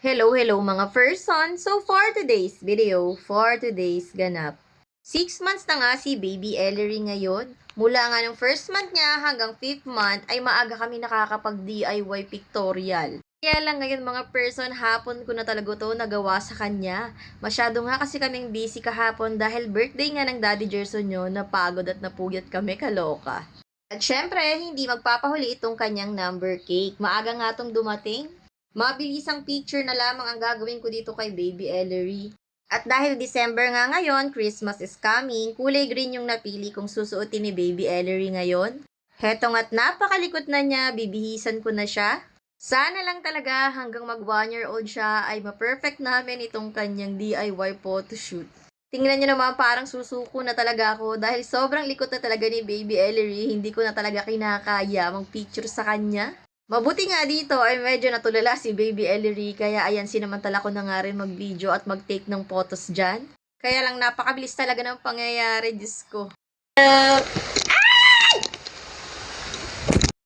Hello mga person! So for today's video, for today's ganap. 6 months na nga si Baby Ellery ngayon. Mula nga ng first month niya hanggang 5th month ay maaga kami nakakapag-DIY pictorial. Kaya lang ngayon mga person, hapon ko na talaga to nagawa sa kanya. Masyado nga kasi kaming busy kahapon dahil birthday nga ng Daddy Gerson nyo, napagod at napuyat kami kaloka. At syempre, hindi magpapahuli itong kanyang number cake. Maaga nga itong dumating. Mabilisang picture na lamang ang gagawin ko dito kay Baby Ellery. At dahil December nga ngayon, Christmas is coming, kulay green yung napili kong susuotin ni Baby Ellery ngayon. Heto nga't napakalikot na niya, bibihisan ko na siya. Sana lang talaga hanggang mag 1-year-old siya ay ma-perfect namin itong kanyang DIY photoshoot. Tingnan niyo naman, parang susuko na talaga ako dahil sobrang likot na talaga ni Baby Ellery, hindi ko na talaga kinakaya mag-picture sa kanya. Mabuti nga dito ay medyo natulala si Baby Ellery, kaya ayan, sinamantala ko na nga rin mag-video at mag-take ng photos dyan. Kaya lang napakabilis talaga ng pangyayari, Diyos ko.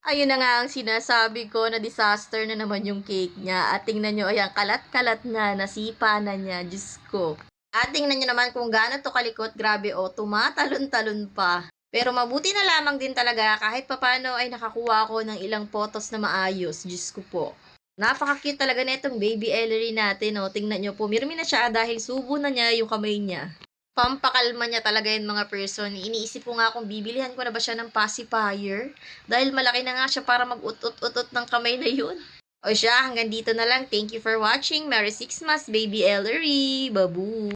Ayun na nga ang sinasabi ko na disaster na naman yung cake niya. At tingnan nyo, ayan, kalat-kalat na, nasipa na niya, Diyos ko. At tingnan nyo naman kung gaano to kalikot, grabe tumatalon-talon pa. Pero mabuti na lamang din talaga kahit papano ay nakakuha ako ng ilang photos na maayos. Diyos ko po. Napaka-cute talaga na itong Baby Ellery natin. Tingnan nyo, pumirmi na siya dahil subo na niya yung kamay niya. Pampakalma niya talaga yung mga person. Iniisip ko nga kung bibilihan ko na ba siya ng pacifier. Dahil malaki na nga siya para mag-utot-utot ng kamay na yun. O siya, hanggang dito na lang. Thank you for watching. Merry Sixmas, Baby Ellery. Babu!